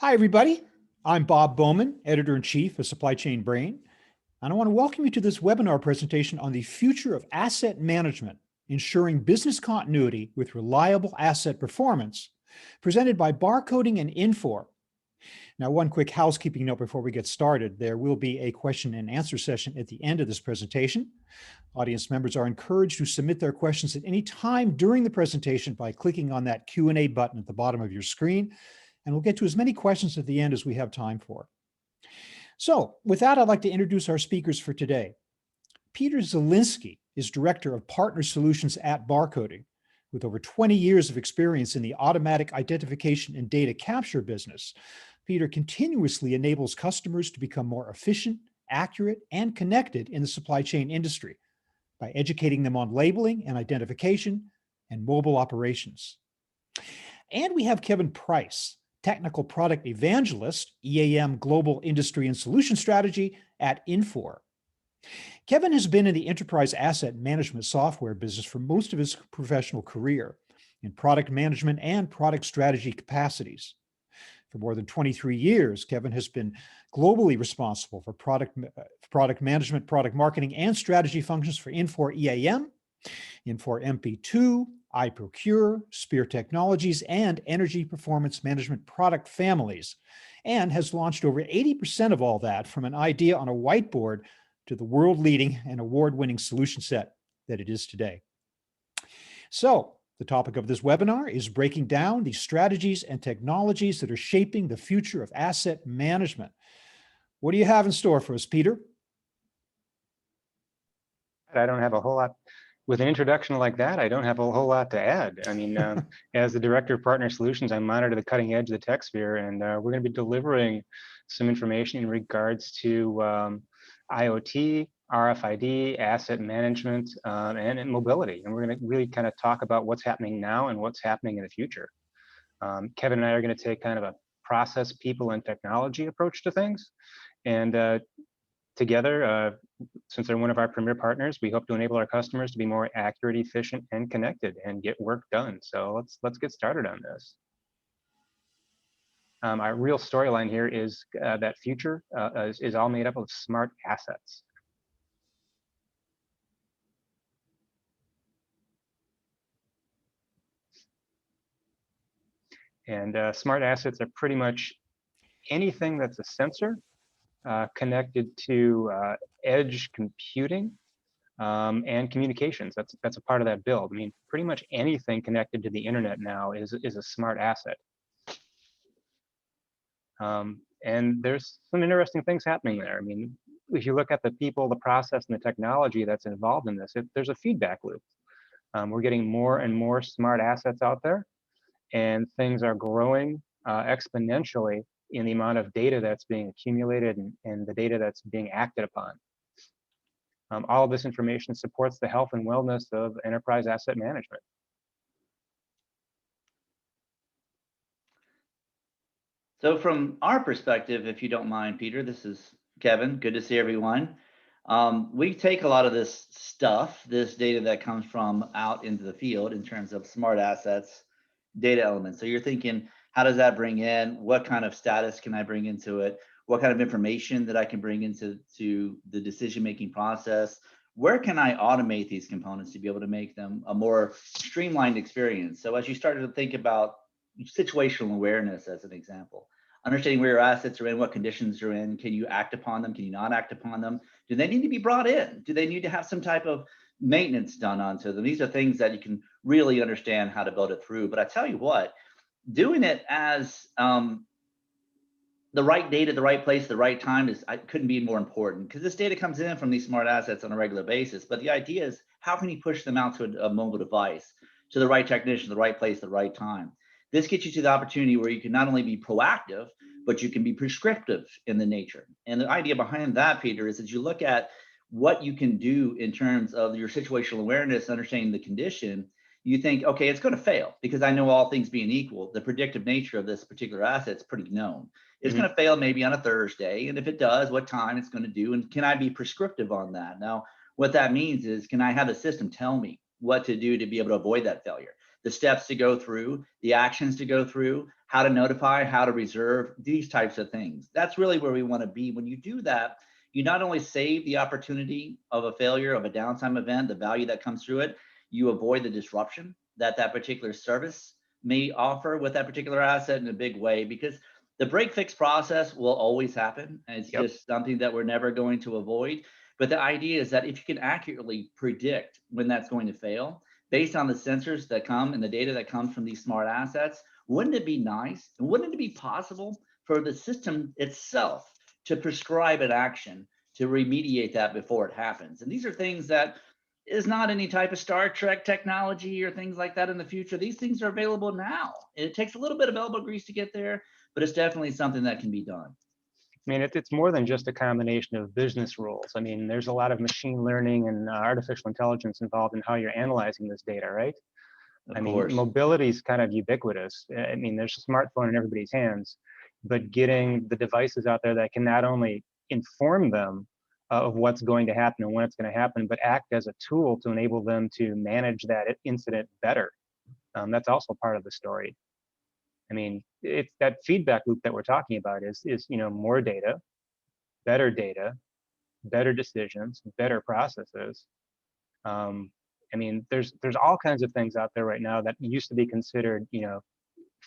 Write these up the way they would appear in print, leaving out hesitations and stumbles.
Hi, everybody. I'm Bob Bowman, Editor-in-Chief of SupplyChainBrain, and I want to welcome you to this webinar presentation on the future of asset management, ensuring business continuity with reliable asset performance, presented by Barcoding and Infor. Now, one quick housekeeping note before we get started. There will be a question and answer session at the end of this presentation. Audience members are encouraged to submit their questions at any time during the presentation by clicking on that Q&A button at the bottom of your screen. And we'll get to as many questions at the end as we have time for. So with that, I'd like to introduce our speakers for today. Peter Zalinski is Director of Partner Solutions at Barcoding. With over 20 years of experience in the automatic identification and data capture business, Peter continuously enables customers to become more efficient, accurate, and connected in the supply chain industry by educating them on labeling and identification and mobile operations. And we have Kevin Price, Technical Product Evangelist, EAM Global Industry and Solution Strategy at Infor. Kevin has been in the enterprise asset management software business for most of his professional career in product management and product strategy capacities. For more than 23 years, Kevin has been globally responsible for product management, product marketing, and strategy functions for Infor EAM, Infor MP2, iProcure, Spear Technologies, and energy performance management product families, and has launched over 80% of all that from an idea on a whiteboard to the world-leading and award-winning solution set that it is today. So the topic of this webinar is breaking down the strategies and technologies that are shaping the future of asset management. What do you have in store for us, Peter? I don't have a whole lot. With an introduction like that, I don't have a whole lot to add. I mean, as the Director of Partner Solutions, I monitor the cutting edge of the tech sphere, and we're going to be delivering some information in regards to IoT, RFID, asset management, and mobility. And we're going to really kind of talk about what's happening now and what's happening in the future. Kevin and I are going to take kind of a process, people, and technology approach to things. And together, since they're one of our premier partners, we hope to enable our customers to be more accurate, efficient, and connected and get work done. So let's get started on this. Our real storyline here is that future is all made up of smart assets. And smart assets are pretty much anything that's a sensor connected to edge computing and communications. That's a part of that build. I mean, pretty much anything connected to the internet now is a smart asset. And there's some interesting things happening there. I mean, if you look at the people, the process, and the technology that's involved in this, there's a feedback loop. We're getting more and more smart assets out there, and things are growing exponentially in the amount of data that's being accumulated and the data that's being acted upon. All of this information supports the health and wellness of enterprise asset management. So from our perspective, if you don't mind, Peter, this is Kevin. Good to see everyone. We take a lot of this stuff, this data that comes from out into the field in terms of smart assets, data elements. So you're thinking, how does that bring in? What kind of status can I bring into it? What kind of information that I can bring into the decision-making process? Where can I automate these components to be able to make them a more streamlined experience? So as you started to think about situational awareness as an example, understanding where your assets are in, what conditions you're in, can you act upon them? Can you not act upon them? Do they need to be brought in? Do they need to have some type of maintenance done onto them? These are things that you can really understand how to build it through. But I tell you what, doing it as the right data, the right place, the right time couldn't be more important, because this data comes in from these smart assets on a regular basis. But the idea is, how can you push them out to a mobile device, to the right technician, the right place, the right time? This gets you to the opportunity where you can not only be proactive, but you can be prescriptive in the nature. And the idea behind that, Peter, is that you look at what you can do in terms of your situational awareness, understanding the condition. You think, okay, it's going to fail because I know all things being equal, the predictive nature of this particular asset is pretty known. It's going to fail maybe on a Thursday. And if it does, what time it's going to do, and can I be prescriptive on that? Now, what that means is, can I have the system tell me what to do to be able to avoid that failure? the steps to go through, the actions to go through, how to notify, how to reserve, these types of things. That's really where we want to be. When you do that, you not only save the opportunity of a failure, of a downtime event, the value that comes through it, you avoid the disruption that that particular service may offer with that particular asset in a big way, because the break fix process will always happen. And it's just something that we're never going to avoid. But the idea is that if you can accurately predict when that's going to fail, based on the sensors that come and the data that comes from these smart assets, wouldn't it be nice and wouldn't it be possible for the system itself to prescribe an action to remediate that before it happens? And these are things that is not any type of Star Trek technology or things like that in the future. These things are available now. It takes a little bit of elbow grease to get there, but it's definitely something that can be done. I mean, it's more than just a combination of business rules. I mean, there's a lot of machine learning and artificial intelligence involved in how you're analyzing this data, right? Of course. Mobility is kind of ubiquitous. I mean, there's a smartphone in everybody's hands, but getting the devices out there that can not only inform them of what's going to happen and when it's going to happen, but act as a tool to enable them to manage that incident better. That's also part of the story. I mean, it's that feedback loop that we're talking about is more data, better decisions, better processes. I mean, there's all kinds of things out there right now that used to be considered,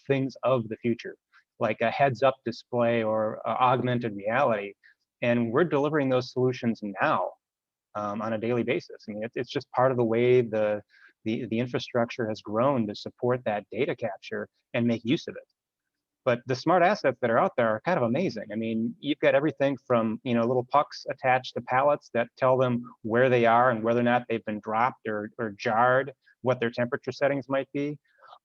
things of the future, like a heads-up display or augmented reality, and we're delivering those solutions now on a daily basis. I mean, it's just part of the way the infrastructure has grown to support that data capture and make use of it. But the smart assets that are out there are kind of amazing. I mean, you've got everything from little pucks attached to pallets that tell them where they are and whether or not they've been dropped or jarred, what their temperature settings might be,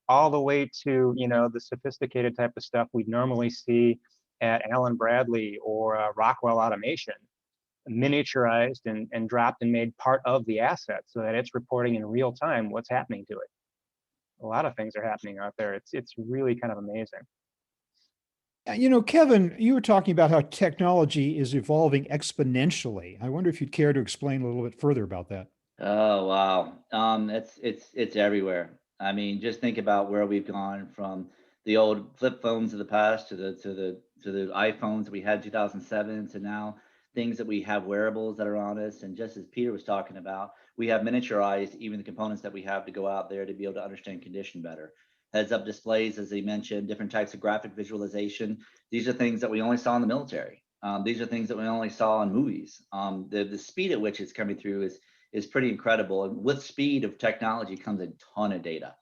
all the way to the sophisticated type of stuff we'd normally see at Allen Bradley or Rockwell Automation, miniaturized and dropped and made part of the asset so that it's reporting in real time what's happening to it. A lot of things are happening out there. It's really kind of amazing. Kevin, you were talking about how technology is evolving exponentially. I wonder if you'd care to explain a little bit further about that. Oh, wow. It's everywhere. I mean, just think about where we've gone from the old flip phones of the past to the iPhones that we had in 2007 to now things that we have wearables that are on us. And just as Peter was talking about, we have miniaturized even the components that we have to go out there to be able to understand condition better. Heads-up displays, as he mentioned, different types of graphic visualization. These are things that we only saw in the military. These are things that we only saw in movies. The speed at which it's coming through is pretty incredible. And with speed of technology comes a ton of data.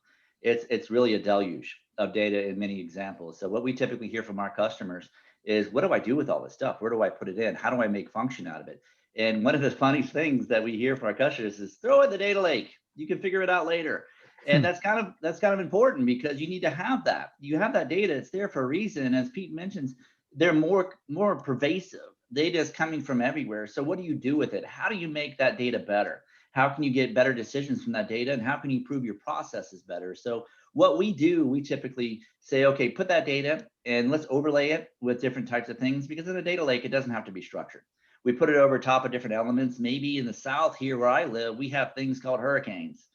It's really a deluge of data in many examples. So what we typically hear from our customers is, what do I do with all this stuff? Where do I put it in? How do I make function out of it? And one of the funny things that we hear from our customers is, throw it in the data lake. You can figure it out later. And that's kind of important, because you need to have that. You have that data, it's there for a reason. And as Pete mentions, they're more pervasive. Data is coming from everywhere. So what do you do with it? How do you make that data better? How can you get better decisions from that data? And how can you improve your processes better? So what we do, we typically say, okay, put that data and let's overlay it with different types of things, because in a data lake, it doesn't have to be structured. We put it over top of different elements. Maybe in the South here where I live, we have things called hurricanes,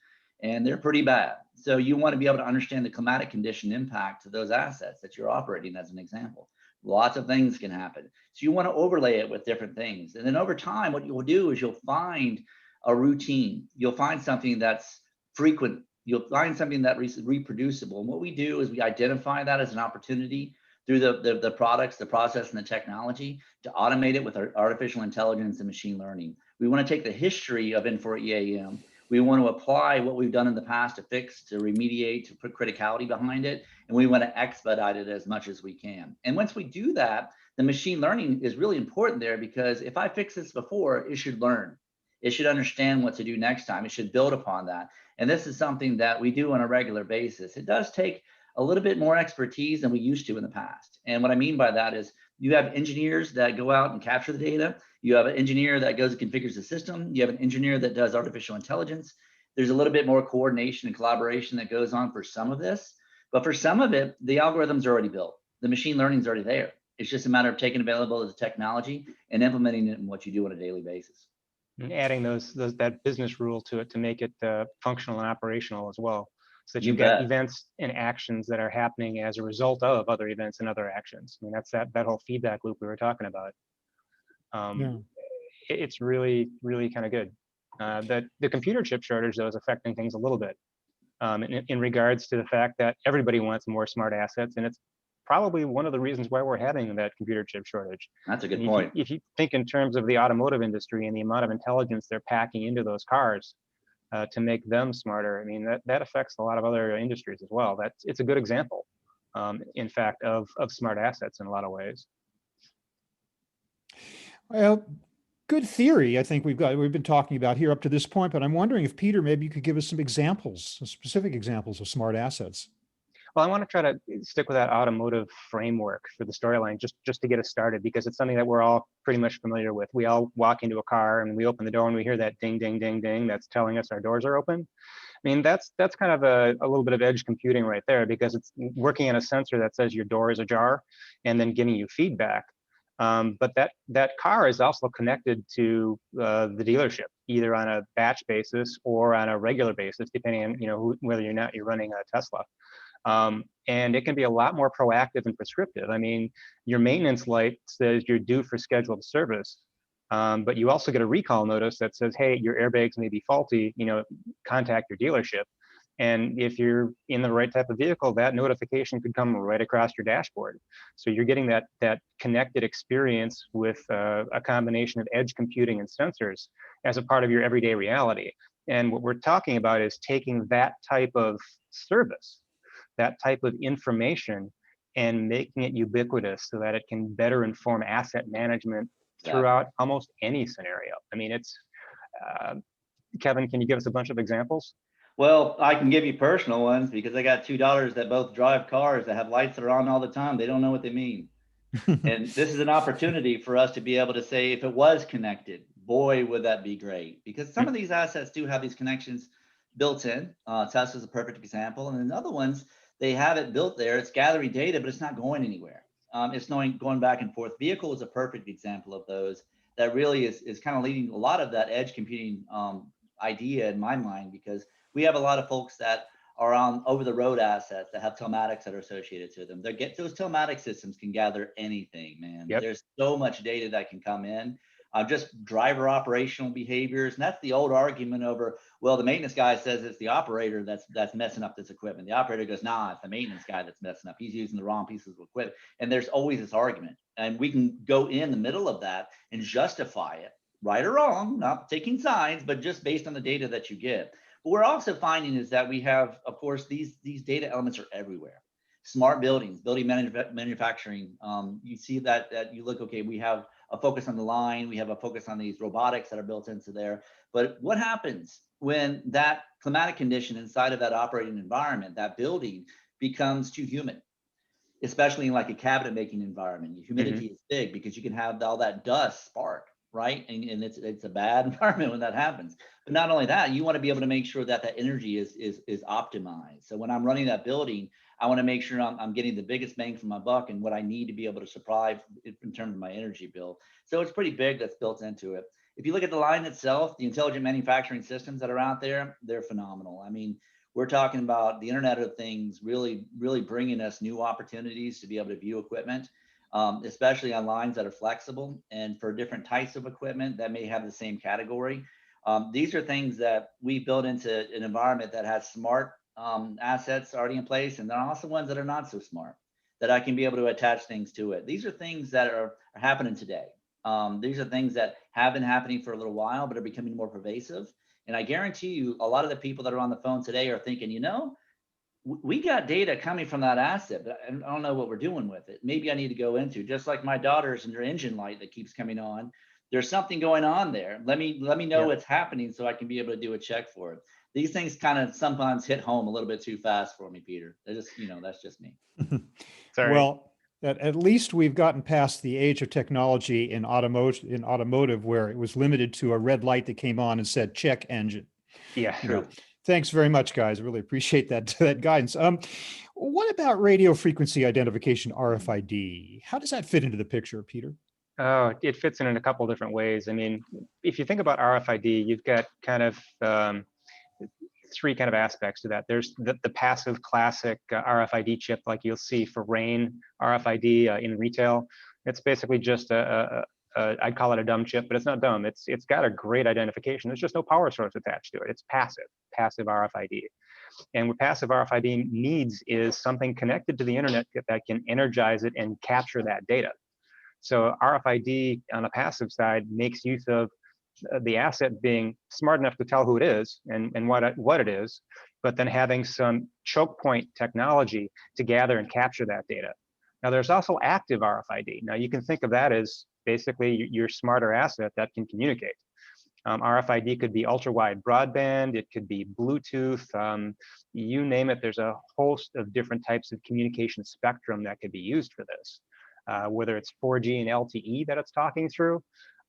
and they're pretty bad. So you want to be able to understand the climatic condition impact to those assets that you're operating, as an example. Lots of things can happen. So you want to overlay it with different things. And then over time, what you'll do is you'll find a routine. You'll find something that's frequent. You'll find something that is reproducible. And what we do is we identify that as an opportunity through the products, the process, and the technology to automate it with our artificial intelligence and machine learning. We want to take the history of Infor EAM. We want to apply what we've done in the past to fix, to remediate, to put criticality behind it. And we want to expedite it as much as we can. And once we do that, the machine learning is really important there, because if I fix this before, it should learn. It should understand what to do next time. It should build upon that. And this is something that we do on a regular basis. It does take a little bit more expertise than we used to in the past. And what I mean by that is, you have engineers that go out and capture the data. You have an engineer that goes and configures the system. You have an engineer that does artificial intelligence. There's a little bit more coordination and collaboration that goes on for some of this. But for some of it, the algorithms are already built. The machine learning is already there. It's just a matter of taking available as a technology and implementing it in what you do on a daily basis. And adding that business rule to it to make it functional and operational as well. so that You you've got bet. events and actions that are happening as a result of other events and other actions. I mean, that's that whole feedback loop we were talking about. Yeah. It's really, really kind of good. The computer chip shortage, though, is affecting things a little bit in regards to the fact that everybody wants more smart assets, and it's probably one of the reasons why we're having that computer chip shortage. That's a good And point. if you think in terms of the automotive industry and the amount of intelligence they're packing into those cars to make them smarter, I mean, that affects a lot of other industries as well. It's a good example, in fact, of smart assets in a lot of ways. Well, good theory. I think we've been talking about here up to this point, but I'm wondering if Peter, maybe you could give us some examples, some specific examples of smart assets. Well, I want to try to stick with that automotive framework for the storyline, just to get us started, because it's something that we're all pretty much familiar with. We all walk into a car and we open the door and we hear that ding, ding, ding, ding. That's telling us our doors are open. I mean, that's kind of a little bit of edge computing right there, because it's working on a sensor that says your door is ajar and then giving you feedback. But that car is also connected to the dealership, either on a batch basis or on a regular basis, depending on whether or not you're running a Tesla. And it can be a lot more proactive and prescriptive. I mean, your maintenance light says you're due for scheduled service, but you also get a recall notice that says, hey, your airbags may be faulty, contact your dealership. And if you're in the right type of vehicle, that notification could come right across your dashboard. So you're getting that connected experience with a combination of edge computing and sensors as a part of your everyday reality. And what we're talking about is taking that type of service, that type of information, and making it ubiquitous so that it can better inform asset management throughout almost any scenario. I mean, it's, Kevin, can you give us a bunch of examples? Well, I can give you personal ones because I got two daughters that both drive cars that have lights that are on all the time. They don't know what they mean. And this is an opportunity for us to be able to say, if it was connected, boy, would that be great. Because some of these assets do have these connections built in. Tesla's a perfect example. And then other ones, they have it built there. It's gathering data, but it's not going anywhere. It's going back and forth. Vehicle is a perfect example of those that really is kind of leading a lot of that edge computing idea in my mind, because we have a lot of folks that are on over the road assets that have telematics that are associated to them. Those telematics systems can gather anything, man. Yep. There's so much data that can come in, just driver operational behaviors. And that's the old argument over, well, the maintenance guy says it's the operator that's messing up this equipment. The operator goes, nah, it's the maintenance guy that's messing up. He's using the wrong pieces of equipment. And there's always this argument. And we can go in the middle of that and justify it, right or wrong, not taking sides, but just based on the data that you get. What we're also finding is that we have, of course, these data elements are everywhere. Smart buildings, building manufacturing. You see that you look, okay, we have a focus on the line. We have a focus on these robotics that are built into there. But what happens when that climatic condition inside of that operating environment, that building, becomes too humid? Especially in like a cabinet making environment, humidity is big because you can have all that dust spark, right? And it's a bad environment when that happens. But not only that, you want to be able to make sure that energy is optimized. So when I'm running that building, I want to make sure I'm getting the biggest bang for my buck and what I need to be able to supply in terms of my energy bill. So it's pretty big that's built into it. If you look at the line itself, the intelligent manufacturing systems that are out there, they're phenomenal. I mean, we're talking about the Internet of Things really, really bringing us new opportunities to be able to view equipment, especially on lines that are flexible and for different types of equipment that may have the same category. These are things that we build into an environment that has smart assets already in place, and there are also ones that are not so smart that I can be able to attach things to it. These are things that are happening today. These are things that have been happening for a little while, but are becoming more pervasive. And I guarantee you, a lot of the people that are on the phone today are thinking, we got data coming from that asset, but I don't know what we're doing with it. Maybe I need to go into, just like my daughters and their engine light that keeps coming on. There's something going on there. Let me know what's happening so I can be able to do a check for it. These things kind of sometimes hit home a little bit too fast for me, Peter. They're just, that's just me. Sorry. Well, at least we've gotten past the age of technology in automotive where it was limited to a red light that came on and said check engine. Yeah, true. Thanks very much, guys. I really appreciate that guidance. What about radio frequency identification, RFID? How does that fit into the picture, Peter? Oh, it fits in a couple different ways. I mean, if you think about RFID, you've got kind of three kind of aspects to that. There's the passive classic RFID chip, like you'll see for RAIN RFID in retail. It's basically just I'd call it a dumb chip, but it's not dumb. It's got a great identification. There's just no power source attached to it. It's passive RFID. And what passive RFID needs is something connected to the internet that can energize it and capture that data. So RFID on the passive side makes use of the asset being smart enough to tell who it is and what it is, but then having some choke point technology to gather and capture that data. Now, there's also active RFID. Now, you can think of that as basically your smarter asset that can communicate. RFID could be ultra-wide broadband, it could be Bluetooth, you name it. There's a host of different types of communication spectrum that could be used for this, whether it's 4G and LTE that it's talking through.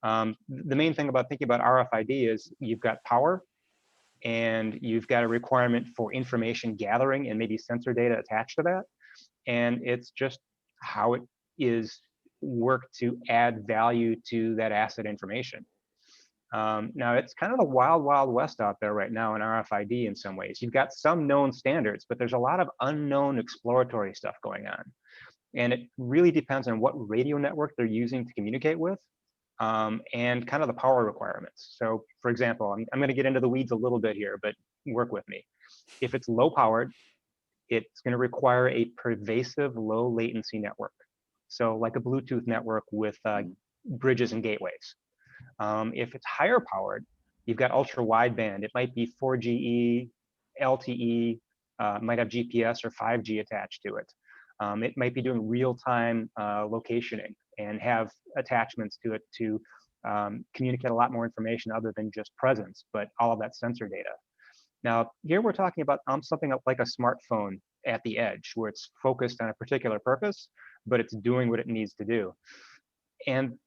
The main thing about thinking about RFID is you've got power and you've got a requirement for information gathering and maybe sensor data attached to that. And it's just how it is worked to add value to that asset information. Now, it's kind of the wild, wild west out there right now in RFID in some ways. You've got some known standards, but there's a lot of unknown exploratory stuff going on. And it really depends on what radio network they're using to communicate with. And kind of the power requirements. So for example, I'm going to get into the weeds a little bit here, but work with me. If it's low powered, it's going to require a pervasive low latency network. So like a Bluetooth network with bridges and gateways. If it's higher powered, you've got ultra wideband. It might be 4GE, LTE, might have GPS or 5G attached to it. It might be doing real-time locationing and have attachments to it to communicate a lot more information other than just presence, but all of that sensor data. Now, here we're talking about something like a smartphone at the edge, where it's focused on a particular purpose, but it's doing what it needs to do. And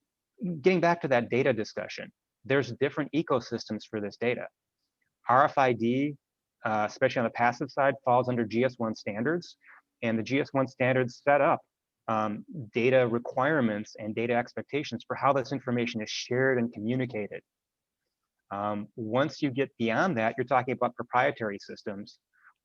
getting back to that data discussion, there's different ecosystems for this data. RFID, especially on the passive side, falls under GS1 standards, and the GS1 standards set up data requirements and data expectations for how this information is shared and communicated. Once you get beyond that, you're talking about proprietary systems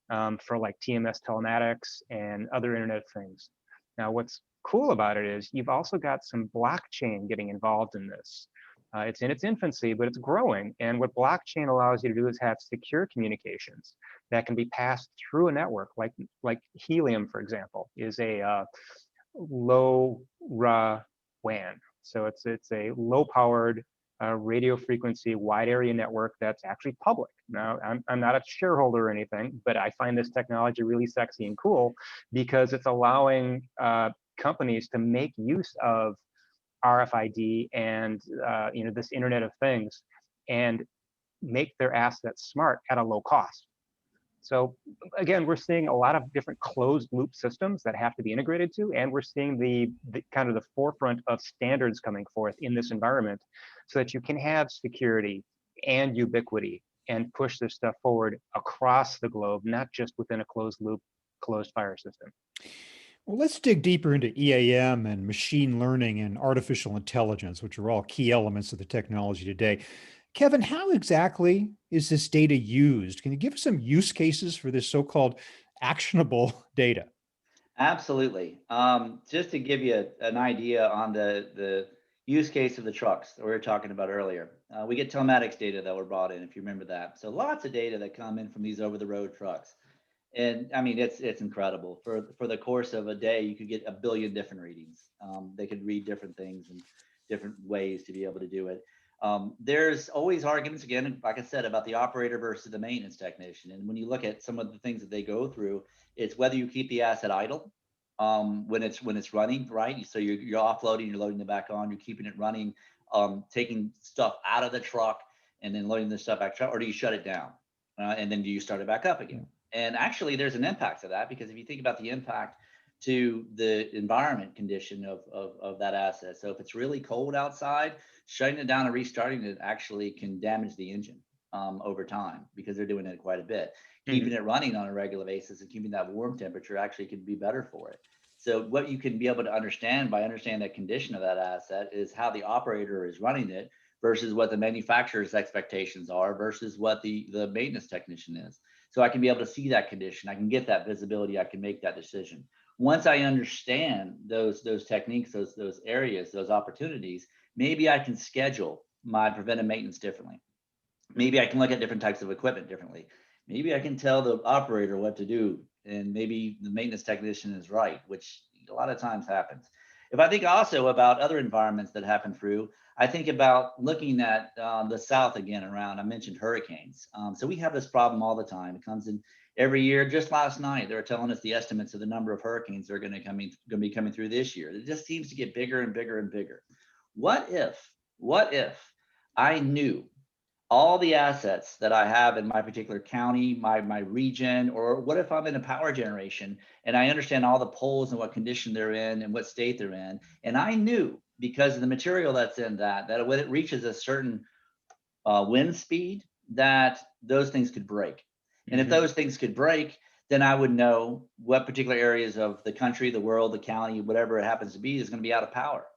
for like TMS telematics and other Internet of Things. Now, what's cool about it is you've also got some blockchain getting involved in this. It's in its infancy, but it's growing. And what blockchain allows you to do is have secure communications that can be passed through a network, like helium, for example, is a low Ra WAN. So it's a low-powered radio frequency wide area network that's actually public. Now, I'm not a shareholder or anything, but I find this technology really sexy and cool because it's allowing companies to make use of RFID and this Internet of Things and make their assets smart at a low cost. So again, we're seeing a lot of different closed loop systems that have to be integrated to, and we're seeing the kind of the forefront of standards coming forth in this environment so that you can have security and ubiquity and push this stuff forward across the globe, not just within a closed loop, closed fire system. Well, let's dig deeper into EAM and machine learning and artificial intelligence, which are all key elements of the technology today. Kevin, how exactly is this data used? Can you give us some use cases for this so-called actionable data? Absolutely. Just to give you an idea on the use case of the trucks that we were talking about earlier, we get telematics data that were brought in, if you remember that. So lots of data that come in from these over-the-road trucks. And I mean, it's incredible. For the course of a day, you could get 1 billion different readings. They could read different things and different ways to be able to do it. There's always arguments, again, like I said, about the operator versus the maintenance technician. And when you look at some of the things that they go through, it's whether you keep the asset idle when it's running, right? So you're offloading, you're loading it back on, you're keeping it running, taking stuff out of the truck and then loading the stuff back, or do you shut it down? And then do you start it back up again? And actually, there's an impact to that, because if you think about the impact to the environment condition of that asset. So if it's really cold outside, shutting it down and restarting it actually can damage the engine over time, because they're doing it quite a bit. Keeping it running on a regular basis and keeping that warm temperature actually can be better for it. So what you can be able to understand by understanding the condition of that asset is how the operator is running it versus what the manufacturer's expectations are versus what the maintenance technician is. So I can be able to see that condition. I can get that visibility. I can make that decision. Once I understand those techniques, those areas, those opportunities, maybe I can schedule my preventive maintenance differently. Maybe I can look at different types of equipment differently. Maybe I can tell the operator what to do, and maybe the maintenance technician is right, which a lot of times happens. If I think also about other environments that happen through, I think about looking at the South again around, I mentioned hurricanes. So we have this problem all the time. It comes in every year. Just last night, they were telling us the estimates of the number of hurricanes that are going to be coming through this year. It just seems to get bigger and bigger and bigger. What if I knew all the assets that I have in my particular county, my region, or what if I'm in a power generation and I understand all the poles and what condition they're in and what state they're in. And I knew because of the material that's in that when it reaches a certain wind speed, that those things could break. And if those things could break, then I would know what particular areas of the country, the world, the county, whatever it happens to be, is going to be out of power.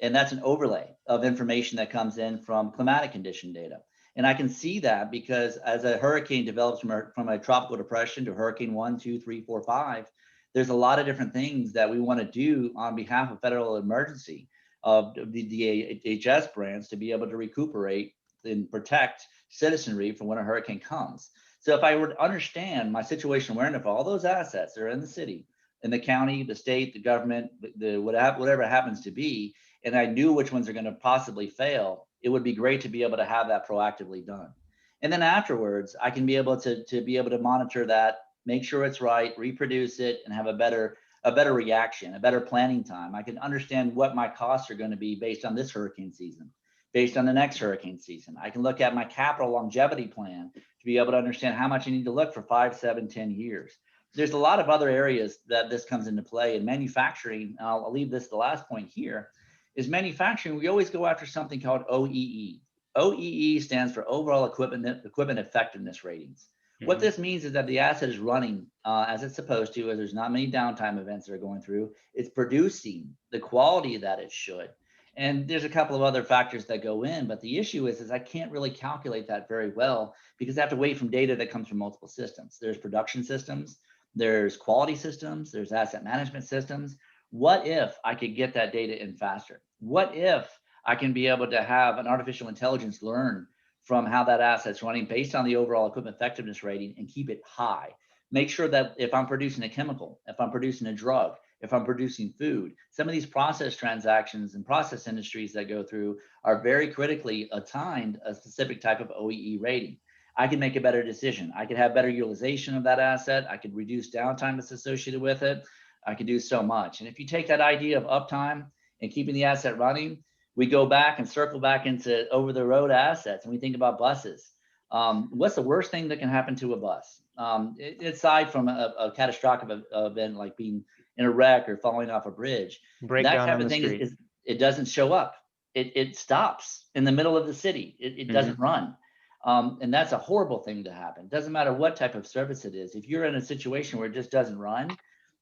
And that's an overlay of information that comes in from climatic condition data. And I can see that because as a hurricane develops from a tropical depression to hurricane 1, 2, 3, 4, 5, there's a lot of different things that we want to do on behalf of federal emergency of the DHS branch to be able to recuperate and protect citizenry from when a hurricane comes. So if I were to understand my situation awareness of all those assets that are in the city, in the county, the state, the government, the whatever it happens to be, and I knew which ones are going to possibly fail, it would be great to be able to have that proactively done. And then afterwards, I can be able to monitor that, make sure it's right, reproduce it, and have a better reaction, a better planning time. I can understand what my costs are going to be based on this hurricane season, based on the next hurricane season. I can look at my capital longevity plan to be able to understand how much I need to look for 5, 7, 10 years. There's a lot of other areas that this comes into play. In manufacturing, I'll leave this the last point here, is manufacturing, we always go after something called OEE. OEE stands for Overall Equipment Effectiveness Ratings. What this means is that the asset is running as it's supposed to, as there's not many downtime events that are going through. It's producing the quality that it should. And there's a couple of other factors that go in, but the issue is I can't really calculate that very well because I have to wait from data that comes from multiple systems. There's production systems, there's quality systems, there's asset management systems. What if I could get that data in faster? What if I can be able to have an artificial intelligence learn from how that asset's running based on the overall equipment effectiveness rating and keep it high? Make sure that if I'm producing a chemical, if I'm producing a drug, if I'm producing food, some of these process transactions and process industries that go through are very critically assigned a specific type of OEE rating. I can make a better decision. I could have better utilization of that asset. I could reduce downtime that's associated with it. I could do so much. And if you take that idea of uptime and keeping the asset running, we go back and circle back into over the road assets and we think about buses. What's the worst thing that can happen to a bus? Aside from a catastrophic event like being in a wreck or falling off a bridge, Breakdown that type on of the thing street. is it doesn't show up. It stops in the middle of the city. It doesn't run. And that's a horrible thing to happen. Doesn't matter what type of service it is. If you're in a situation where it just doesn't run,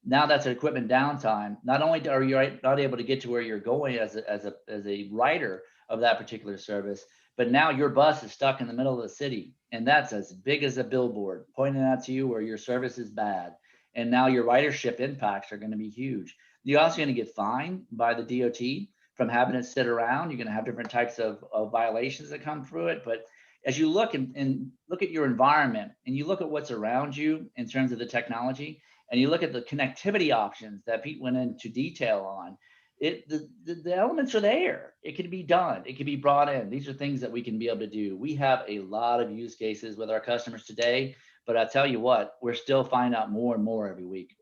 now that's an equipment downtime. Not only are you not able to get to where you're going as a rider of that particular service, but now your bus is stuck in the middle of the city. And that's as big as a billboard pointing out to you where your service is bad. And now your ridership impacts are going to be huge. You're also going to get fined by the DOT from having it sit around. You're going to have different types of violations that come through it. But as you look and look at your environment and you look at what's around you in terms of the technology, and you look at the connectivity options that Pete went into detail on, the elements are there. It can be done. It can be brought in. These are things that we can be able to do. We have a lot of use cases with our customers today, but I tell you what, we're still finding out more and more every week.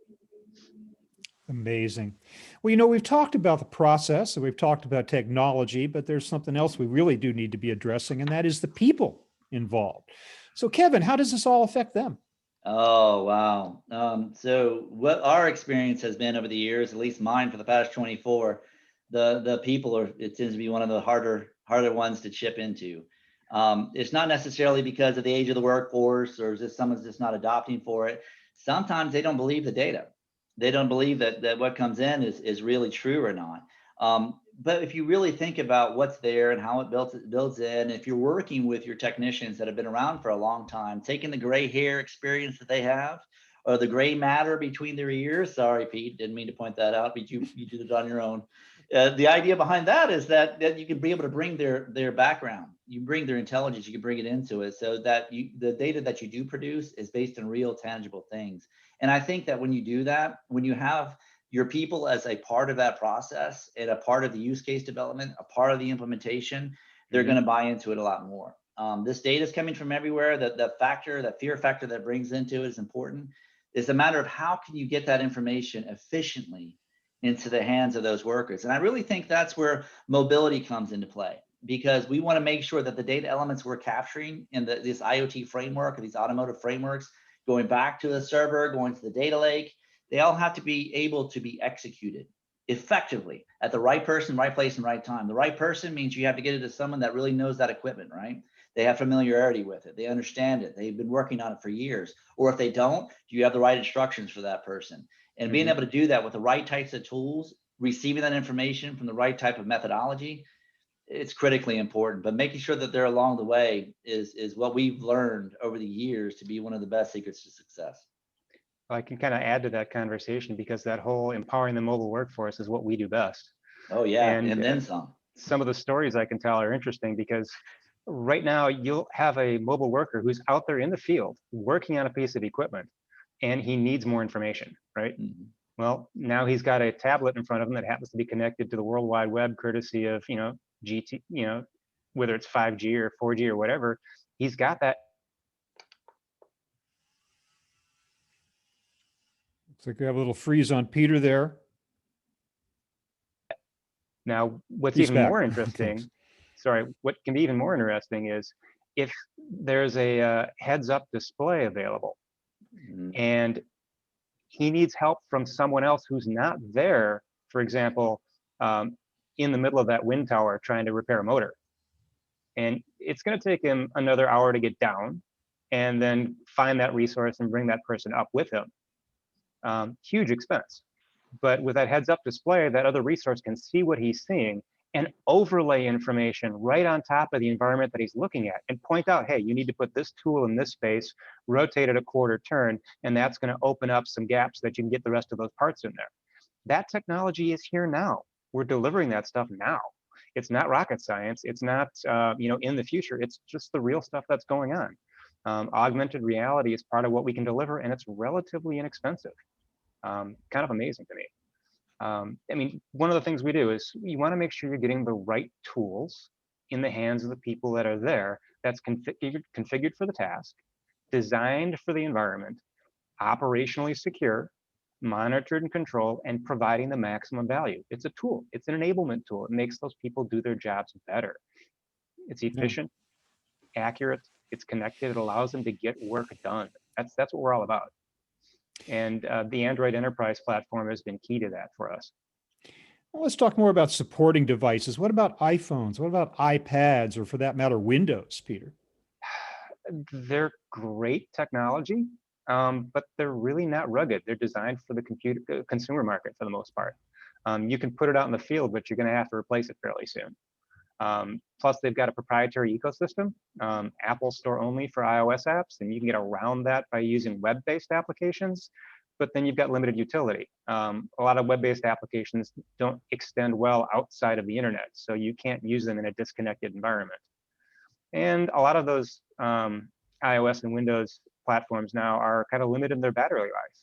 Amazing. Well, we've talked about the process and we've talked about technology, but there's something else we really do need to be addressing, and that is the people involved. So Kevin, how does this all affect them? Oh, wow. So what our experience has been over the years, at least mine for the past 24, the people it tends to be one of the harder ones to chip into. It's not necessarily because of the age of the workforce or just someone's just not adopting for it. Sometimes they don't believe the data. They don't believe that what comes in is really true or not. But if you really think about what's there and how it builds in, if you're working with your technicians that have been around for a long time, taking the gray hair experience that they have, or the gray matter between their ears. Sorry, Pete, didn't mean to point that out, but you did it on your own. The idea behind that is that you can be able to bring their background, you bring their intelligence, you can bring it into it, so that the data that you do produce is based on real tangible things. And I think that when you do that, when you have your people as a part of that process and a part of the use case development, a part of the implementation, they're going to buy into it a lot more. This data is coming from everywhere. That fear factor that brings into it is important. It's a matter of how can you get that information efficiently into the hands of those workers. And I really think that's where mobility comes into play, because we want to make sure that the data elements we're capturing in this IoT framework or these automotive frameworks, going back to the server, going to the data lake, they all have to be able to be executed effectively at the right person, right place, and right time. The right person means you have to get it to someone that really knows that equipment, right? They have familiarity with it. They understand it. They've been working on it for years. Or if they don't, do you have the right instructions for that person? And being able to do that with the right types of tools, receiving that information from the right type of methodology, it's critically important. But making sure that they're along the way is what we've learned over the years to be one of the best secrets to success. I can kind of add to that conversation, because that whole empowering the mobile workforce is what we do best. Oh yeah, And then some. Some of the stories I can tell are interesting, because right now you'll have a mobile worker who's out there in the field working on a piece of equipment, and he needs more information, right? Well, now he's got a tablet in front of him that happens to be connected to the World Wide Web, courtesy of, GT, whether it's 5G or 4G or whatever. He's got that. Looks like we have a little freeze on Peter there. Now, what's He's even back. more interesting, sorry, what can be even more interesting is if there's a heads-up display available, and he needs help from someone else who's not there, for example, in the middle of that wind tower trying to repair a motor. And it's going to take him another hour to get down and then find that resource and bring that person up with him. Huge expense. But with that heads-up display, that other resource can see what he's seeing and overlay information right on top of the environment that he's looking at and point out, hey, you need to put this tool in this space, rotate it a quarter turn, and that's going to open up some gaps that you can get the rest of those parts in there. That technology is here now. We're delivering that stuff now. It's not rocket science. It's not in the future. It's just the real stuff that's going on. Augmented reality is part of what we can deliver, and it's relatively inexpensive. Kind of amazing to me. I mean, one of the things we do is you want to make sure you're getting the right tools in the hands of the people that are there, that's configured for the task, designed for the environment, operationally secure, monitored and controlled, and providing the maximum value. It's a tool. It's an enablement tool. It makes those people do their jobs better. It's efficient, accurate, it's connected. It allows them to get work done. That's what we're all about. And the Android Enterprise platform has been key to that for us. Well, let's talk more about supporting devices. What about iPhones? What about iPads, or for that matter, Windows, Peter? They're great technology, but they're really not rugged. They're designed for the consumer market for the most part. You can put it out in the field, but you're going to have to replace it fairly soon. Plus, they've got a proprietary ecosystem, Apple Store only for iOS apps, and you can get around that by using web-based applications, but then you've got limited utility. A lot of web-based applications don't extend well outside of the internet, so you can't use them in a disconnected environment. And a lot of those iOS and Windows platforms now are kind of limited in their battery life.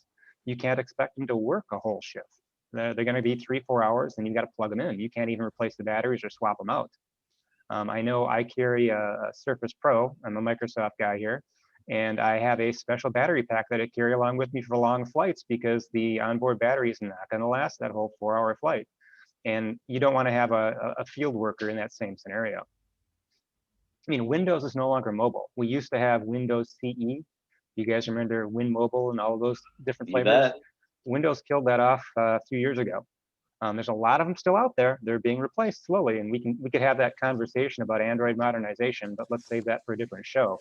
You can't expect them to work a whole shift. They're going to be 3-4 hours, and you've got to plug them in. You can't even replace the batteries or swap them out. I know I carry a Surface Pro. I'm a Microsoft guy here, and I have a special battery pack that I carry along with me for long flights, because the onboard battery is not going to last that whole 4-hour flight. And you don't want to have a field worker in that same scenario. I mean, Windows is no longer mobile. We used to have Windows CE. You guys remember Win Mobile and all of those different flavors? Windows killed that off a few years ago. There's a lot of them still out there. They're being replaced slowly, and we could have that conversation about Android modernization, but let's save that for a different show.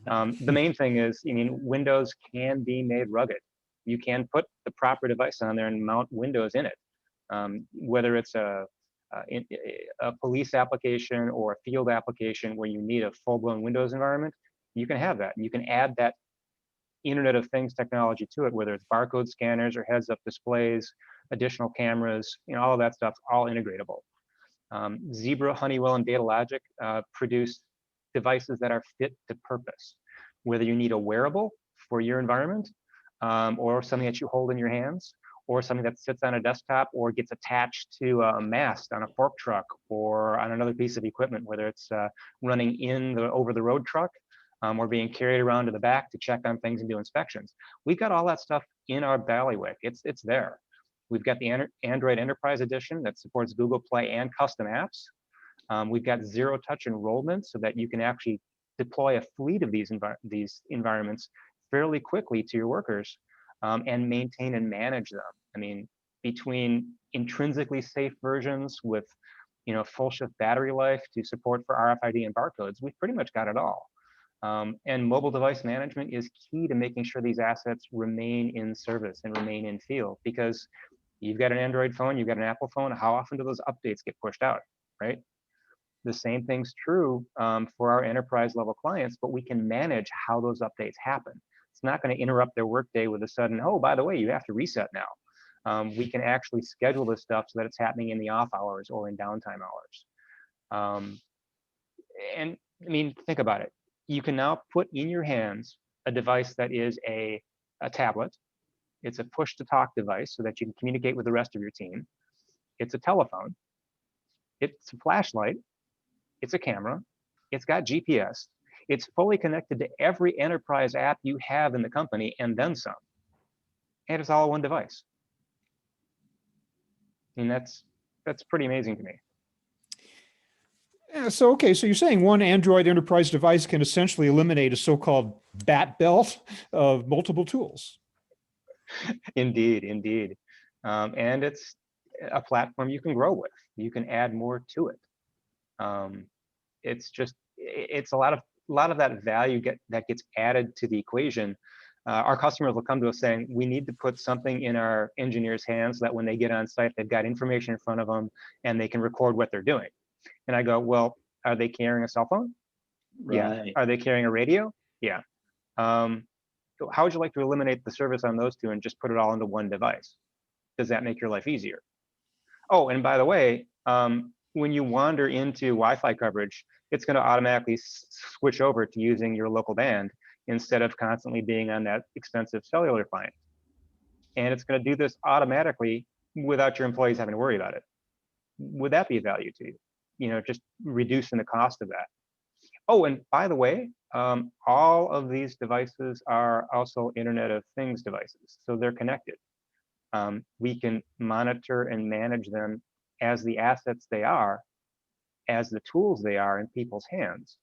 The main thing is, I mean, Windows can be made rugged. You can put the proper device on there and mount Windows in it. Whether it's a a police application or a field application where you need a full-blown Windows environment, you can have that. You can add that Internet of Things technology to it, whether it's barcode scanners or heads-up displays, additional cameras, all of that stuff's all integratable. Zebra, Honeywell, and Datalogic produce devices that are fit to purpose. Whether you need a wearable for your environment, or something that you hold in your hands, or something that sits on a desktop or gets attached to a mast on a fork truck or on another piece of equipment, whether it's running in the over-the-road truck or being carried around to the back to check on things and do inspections. We've got all that stuff in our bailiwick. It's there. We've got the Android Enterprise Edition that supports Google Play and custom apps. We've got zero-touch enrollment so that you can actually deploy a fleet of these environments fairly quickly to your workers and maintain and manage them. I mean, between intrinsically safe versions with full shift battery life to support for RFID and barcodes, we've pretty much got it all. And mobile device management is key to making sure these assets remain in service and remain in field, because you've got an Android phone, you've got an Apple phone, how often do those updates get pushed out, right? The same thing's true for our enterprise level clients, but we can manage how those updates happen. It's not going to interrupt their workday with a sudden, oh, by the way, you have to reset now. We can actually schedule this stuff so that it's happening in the off hours or in downtime hours. And I mean, think about it. You can now put in your hands a device that is a tablet. It's a push-to-talk device so that you can communicate with the rest of your team. It's a telephone. It's a flashlight. It's a camera. It's got GPS. It's fully connected to every enterprise app you have in the company and then some. And it's all one device. I mean, that's pretty amazing to me. Yeah, so, okay, so you're saying one Android enterprise device can essentially eliminate a so-called bat belt of multiple tools. Indeed, indeed. And it's a platform you can grow with. You can add more to it. It's a lot of that value that gets added to the equation. Our customers will come to us saying, we need to put something in our engineers' hands that when they get on site, they've got information in front of them and they can record what they're doing. And I go, well, are they carrying a cell phone? Right. Yeah. Are they carrying a radio? Yeah. How would you like to eliminate the service on those two and just put it all into one device? Does that make your life easier? Oh, and by the way, when you wander into Wi-Fi coverage, it's going to automatically switch over to using your local band instead of constantly being on that expensive cellular client. And it's going to do this automatically without your employees having to worry about it. Would that be a value to you? Just reducing the cost of that. Oh, and by the way, all of these devices are also Internet of Things devices, so they're connected. We can monitor and manage them as the assets they are, as the tools they are in people's hands,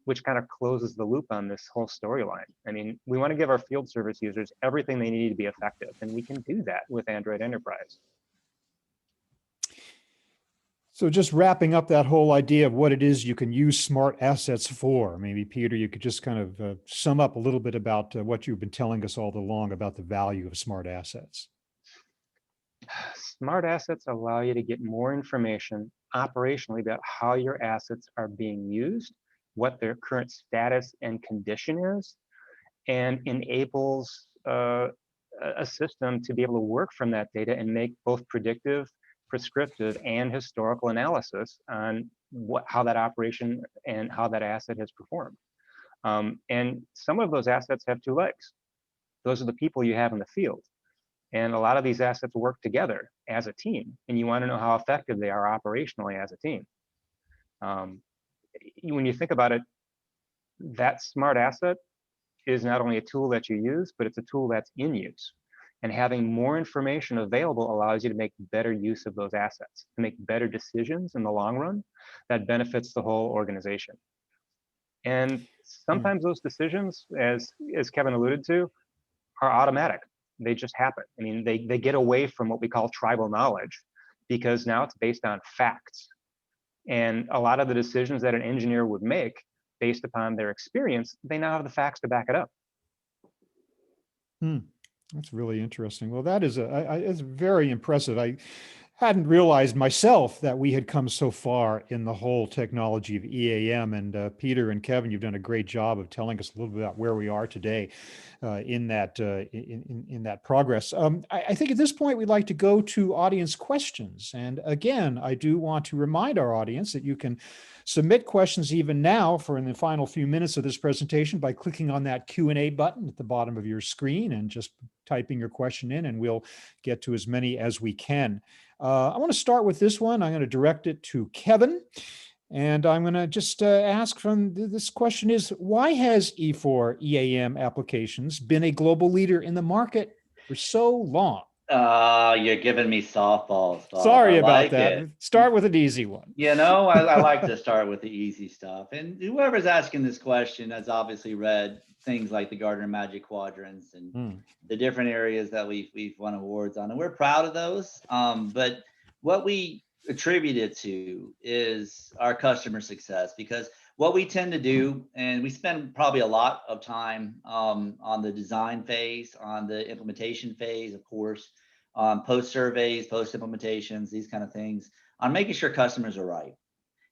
which kind of closes the loop on this whole storyline. I mean, we want to give our field service users everything they need to be effective, and we can do that with Android Enterprise. So just wrapping up that whole idea of what it is you can use smart assets for, maybe Peter, you could just kind of sum up a little bit about what you've been telling us all along about the value of smart assets. Smart assets allow you to get more information operationally about how your assets are being used, what their current status and condition is, and enables a system to be able to work from that data and make both predictive, prescriptive, and historical analysis on how that operation and how that asset has performed. And some of those assets have two legs. Those are the people you have in the field. And a lot of these assets work together as a team, and you want to know how effective they are operationally as a team. When you think about it, that smart asset is not only a tool that you use, but it's a tool that's in use. And having more information available allows you to make better use of those assets, to make better decisions in the long run that benefits the whole organization. And sometimes those decisions, as Kevin alluded to, are automatic. They just happen. I mean, they get away from what we call tribal knowledge, because now it's based on facts. And a lot of the decisions that an engineer would make based upon their experience, they now have the facts to back it up. That's really interesting. Well, that is it's very impressive. hadn't realized myself that we had come so far in the whole technology of EAM. And Peter and Kevin, you've done a great job of telling us a little bit about where we are today in that progress. I think at this point we'd like to go to audience questions. And again, I do want to remind our audience that you can submit questions even now for in the final few minutes of this presentation by clicking on that Q&A button at the bottom of your screen and just typing your question in, and we'll get to as many as we can. I want to start with this one. I'm going to direct it to Kevin. And I'm going to just ask from this question is, why has E4 EAM applications been a global leader in the market for so long? You're giving me softballs, Bob. Sorry I about like that. it. Start with an easy one. You know, I like to start with the easy stuff. And whoever's asking this question has obviously read things like the Gartner Magic Quadrants and the different areas that we've won awards on. And we're proud of those. But what we attribute it to is our customer success, because what we tend to do, and we spend probably a lot of time on the design phase, on the implementation phase, of course, post surveys, post implementations, these kind of things, on making sure customers are right.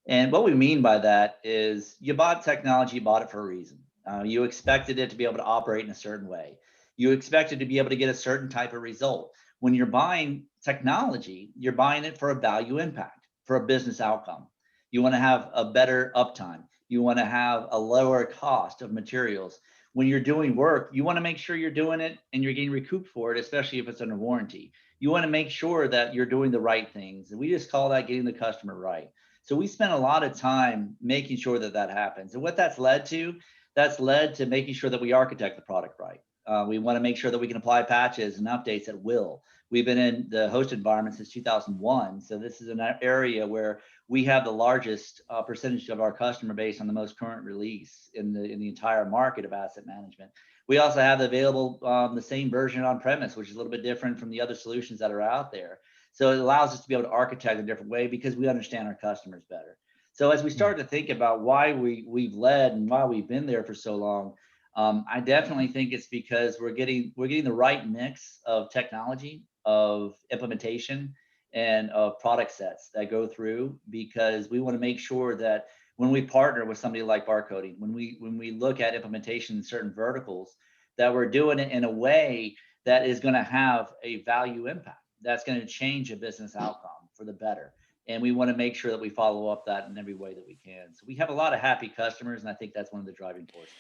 And what we mean by that is you bought technology, you bought it for a reason. You expected it to be able to operate in a certain way. You expected to be able to get a certain type of result. When you're buying technology, you're buying it for a value impact, for a business outcome. You want to have a better uptime. You want to have a lower cost of materials. When you're doing work, you want to make sure you're doing it and you're getting recouped for it, especially if it's under warranty. You want to make sure that you're doing the right things. And we just call that getting the customer right. So we spend a lot of time making sure that that happens. And what that's led to making sure that we architect the product right. We want to make sure that we can apply patches and updates at will. We've been in the host environment since 2001. So this is an area where we have the largest percentage of our customer base on the most current release in the entire market of asset management. We also have available the same version on premise, which is a little bit different from the other solutions that are out there. So it allows us to be able to architect a different way because we understand our customers better. So as we start to think about why we've led and why we've been there for so long, I definitely think it's because we're getting the right mix of technology, of implementation, and of product sets that go through, because we want to make sure that when we partner with somebody like Barcoding, when we look at implementation in certain verticals, that we're doing it in a way that is going to have a value impact, that's going to change a business outcome for the better. And we want to make sure that we follow up that in every way that we can. So we have a lot of happy customers, and I think that's one of the driving forces.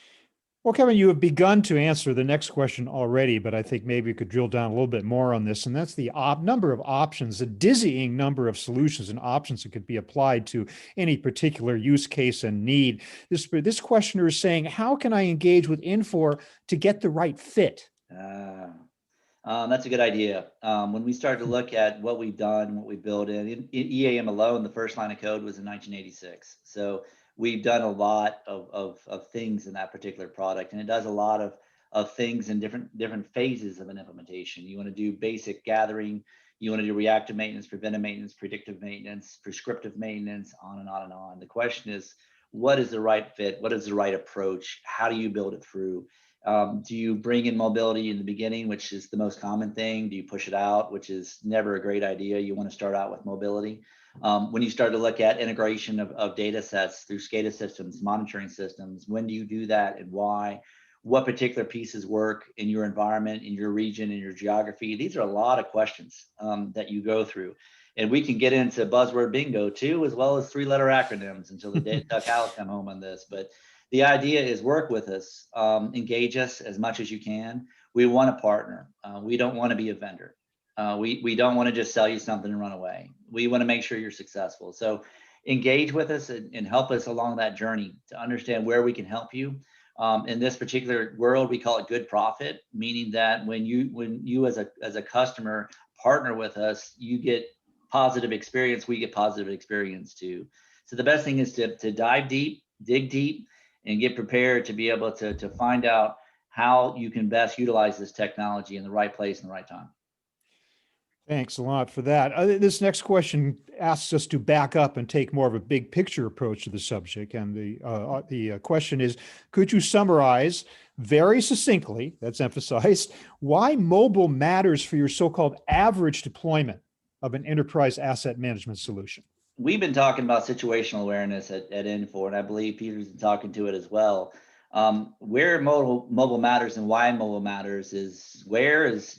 Well, Kevin, you have begun to answer the next question already, but I think maybe you could drill down a little bit more on this. And that's the number of options, a dizzying number of solutions and options that could be applied to any particular use case and need. This questioner is saying, how can I engage with Infor to get the right fit? That's a good idea. When we started to look at what we've done, what we built in EAM alone, the first line of code was in 1986. So we've done a lot of things in that particular product, and it does a lot of things in different phases of an implementation. You want to do basic gathering, you want to do reactive maintenance, preventive maintenance, predictive maintenance, prescriptive maintenance, on and on and on. The question is, what is the right fit? What is the right approach? How do you build it through? Do you bring in mobility in the beginning, which is the most common thing? Do you push it out, which is never a great idea? You want to start out with mobility. When you start to look at integration of data sets through SCADA systems, monitoring systems, when do you do that and why? What particular pieces work in your environment, in your region, in your geography? These are a lot of questions that you go through. And we can get into buzzword bingo too, as well as 3-letter acronyms until the duck cows come home on this. But the idea is work with us, engage us as much as you can. We want to partner. We don't want to be a vendor. We don't want to just sell you something and run away. We want to make sure you're successful. So engage with us and help us along that journey to understand where we can help you. In this particular world, we call it good profit, meaning that when you as a customer partner with us, you get positive experience, we get positive experience too. So the best thing is to dive deep, dig deep, and get prepared to be able to find out how you can best utilize this technology in the right place and the right time. Thanks a lot for that. This next question asks us to back up and take more of a big picture approach to the subject. And the question is, could you summarize very succinctly, that's emphasized, why mobile matters for your so-called average deployment? of an enterprise asset management solution? We've been talking about situational awareness at Infor, and I believe Peter's been talking to it as well. Where mobile matters and why mobile matters is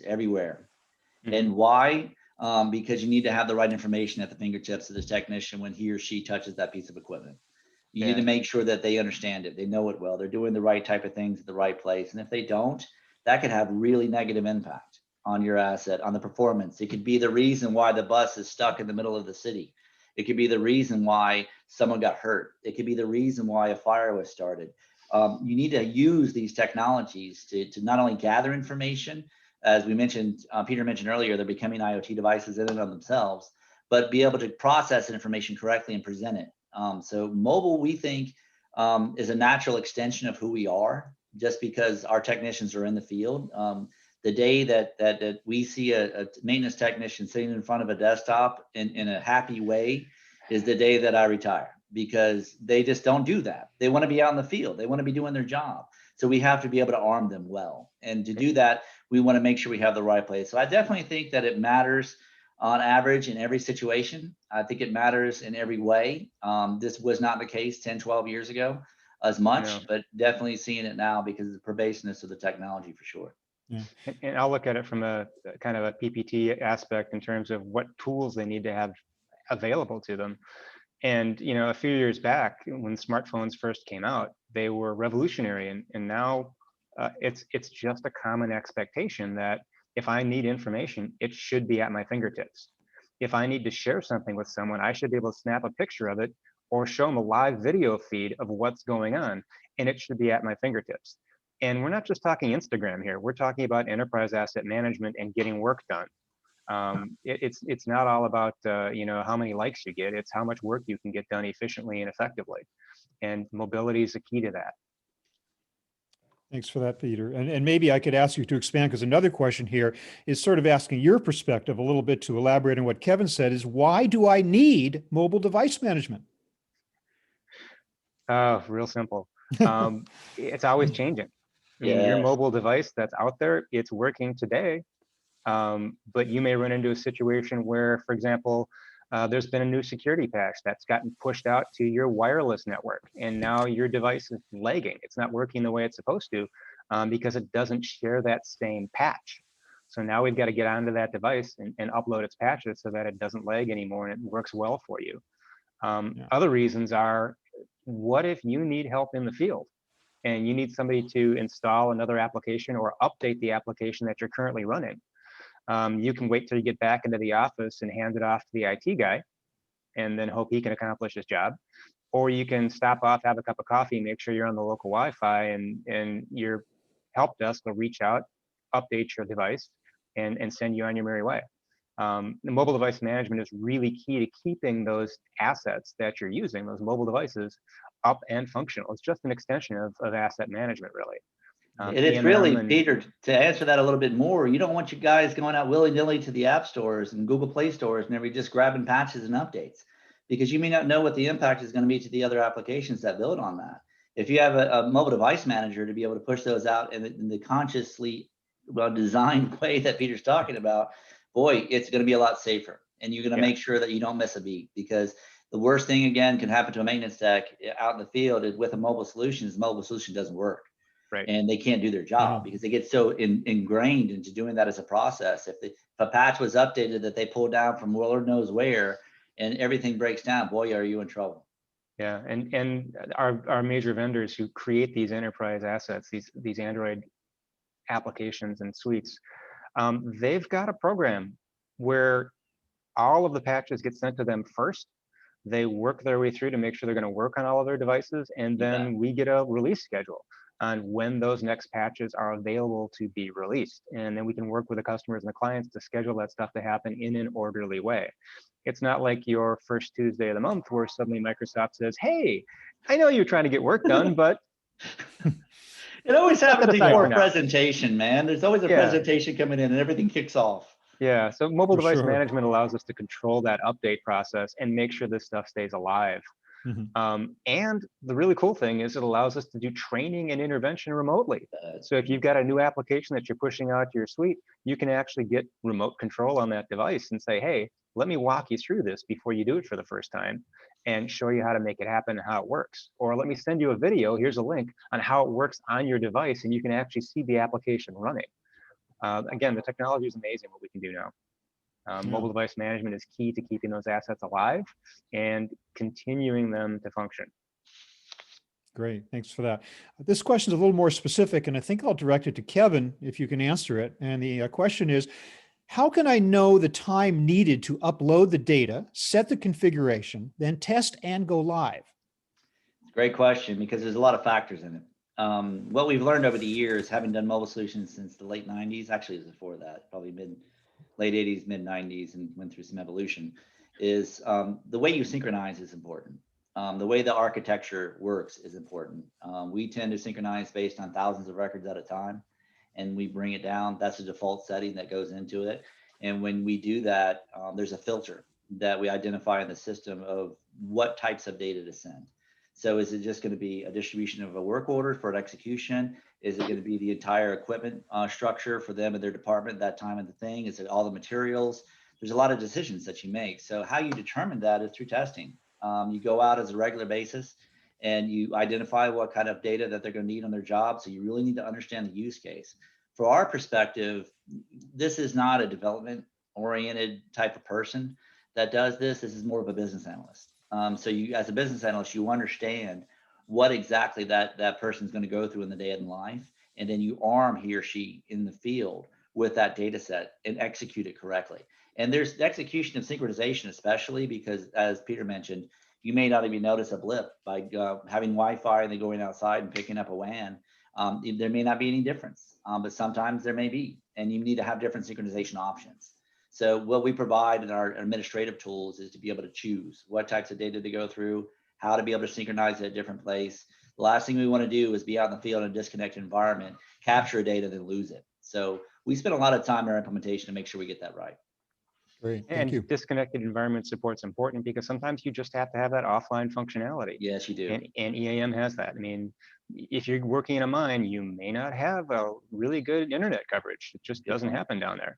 everywhere. And why? Because you need to have the right information at the fingertips of the technician when he or she touches that piece of equipment. You need to make sure that they understand it, they know it well, they're doing the right type of things at the right place. And if they don't, that could have really negative impact on your asset, on the performance. It could be the reason why the bus is stuck in the middle of the city. It could be the reason why someone got hurt. It could be the reason why a fire was started. You need to use these technologies to not only gather information, as we mentioned, Peter mentioned earlier, they're becoming IoT devices in and of themselves, but be able to process information correctly and present it. So mobile, we think, is a natural extension of who we are, just because our technicians are in the field. The day that we see a maintenance technician sitting in front of a desktop in a happy way is the day that I retire, because they just don't do that. They want to be out in the field. They want to be doing their job. So we have to be able to arm them well. And to do that, we want to make sure we have the right place. So I definitely think that it matters on average in every situation. I think it matters in every way. This was not the case 10, 12 years ago as much, but definitely seeing it now because of the pervasiveness of the technology for sure. Yeah. And I'll look at it from a kind of a PPT aspect in terms of what tools they need to have available to them. And, you know, a few years back when smartphones first came out, they were revolutionary. And now it's just a common expectation that if I need information, it should be at my fingertips. If I need to share something with someone, I should be able to snap a picture of it or show them a live video feed of what's going on, and it should be at my fingertips. And we're not just talking Instagram here. We're talking about enterprise asset management and getting work done. It's not all about you know, how many likes you get. It's how much work you can get done efficiently and effectively. And mobility is the key to that. Thanks for that, Peter. And maybe I could ask you to expand, because another question here is sort of asking your perspective a little bit to elaborate on what Kevin said, is why do I need mobile device management? Real simple. It's always changing. I mean, your mobile device that's out there, it's working today, but you may run into a situation where, for example, there's been a new security patch that's gotten pushed out to your wireless network, and now your device is lagging. It's not working the way it's supposed to because it doesn't share that same patch. So now we've got to get onto that device and upload its patches so that it doesn't lag anymore and it works well for you. Other reasons are, what if you need help in the field and you need somebody to install another application or update the application that you're currently running? You can wait till you get back into the office and hand it off to the IT guy and then hope he can accomplish his job. Or you can stop off, have a cup of coffee, make sure you're on the local Wi-Fi, and your help desk will reach out, update your device, and send you on your merry way. The mobile device management is really key to keeping those assets that you're using, those mobile devices, up and functional. It's just an extension of asset management, really. And it's really, Peter, to answer that a little bit more, you don't want you guys going out willy-nilly to the app stores and Google Play stores and every just grabbing patches and updates, because you may not know what the impact is going to be to the other applications that build on that. If you have a mobile device manager to be able to push those out in the consciously designed way that Peter's talking about, boy, it's going to be a lot safer. And you're going to make sure that you don't miss a beat, because the worst thing, again, can happen to a maintenance tech out in the field is with a mobile solution, is the mobile solution doesn't work. Right. And they can't do their job because they get so ingrained into doing that as a process. If a patch was updated that they pulled down from Lord knows where and everything breaks down, boy, are you in trouble. Yeah, and our major vendors who create these enterprise assets, these Android applications and suites, they've got a program where all of the patches get sent to them first. They work their way through to make sure they're going to work on all of their devices, and then we get a release schedule on when those next patches are available to be released. And then we can work with the customers and the clients to schedule that stuff to happen in an orderly way. It's not like your first Tuesday of the month where suddenly Microsoft says, hey, I know you're trying to get work done, but it always happens before a presentation, man. There's always a presentation coming in and everything kicks off. Yeah, so mobile device management allows us to control that update process and make sure this stuff stays alive. And the really cool thing is it allows us to do training and intervention remotely. So if you've got a new application that you're pushing out to your suite, you can actually get remote control on that device and say, hey, let me walk you through this before you do it for the first time and show you how to make it happen and how it works. Or let me send you a video, here's a link on how it works on your device and you can actually see the application running. Again, the technology is amazing what we can do now. Mobile device management is key to keeping those assets alive and continuing them to function. Great, thanks for that. This question is a little more specific, and I think I'll direct it to Kevin if you can answer it. And the question is, how can I know the time needed to upload the data, set the configuration, then test and go live? Great question, because there's a lot of factors in it. What we've learned over the years, having done mobile solutions since the late 90s, actually it was before that, probably late 80s, mid 90s, and went through some evolution, is the way you synchronize is important. The way the architecture works is important. We tend to synchronize based on thousands of records at a time, and we bring it down. That's the default setting that goes into it. And when we do that, there's a filter that we identify in the system of what types of data to send. So is it just going to be a distribution of a work order for an execution? Is it going to be the entire equipment structure for them and their department that time of the thing? Is it all the materials? There's a lot of decisions that you make. So how you determine that is through testing. You go out as a regular basis and you identify what kind of data that they're going to need on their job. So you really need to understand the use case. For our perspective, this is not a development oriented type of person that does this. This is more of a business analyst. So you, as a business analyst, you understand what exactly that person is going to go through in the day in life, and then you arm he or she in the field with that data set and execute it correctly. And there's the execution of synchronization, especially because, as Peter mentioned, you may not even notice a blip by having Wi-Fi and then going outside and picking up a WAN. There may not be any difference, but sometimes there may be, and you need to have different synchronization options. So what we provide in our administrative tools is to be able to choose what types of data to go through, how to be able to synchronize it at a different place. The last thing we want to do is be out in the field in a disconnected environment, capture data, then lose it. So we spend a lot of time in our implementation to make sure we get that right. Great, thank you. Disconnected environment support's important because sometimes you just have to have that offline functionality. Yes, you do. And EAM has that. I mean, if you're working in a mine, you may not have a really good internet coverage. It just doesn't happen down there.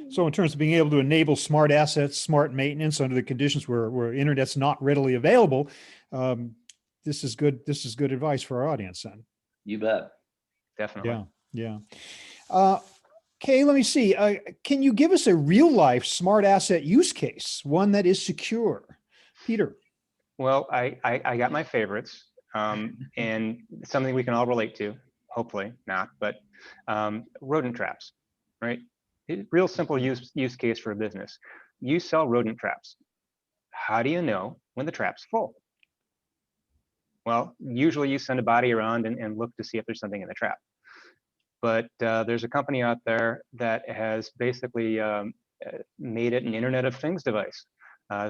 So in terms of being able to enable smart assets, smart maintenance under the conditions where internet's not readily available, this is good. This is good advice for our audience then. You bet. Definitely. Yeah. Okay, let me see. Can you give us a real life smart asset use case, one that is secure? Peter. Well, I got my favorites and something we can all relate to, hopefully not, but rodent traps, right? Real simple use case for a business. You sell rodent traps. How do you know when the trap's full? Well, usually you send a body around and look to see if there's something in the trap. But there's a company out there that has basically made it an Internet of Things device.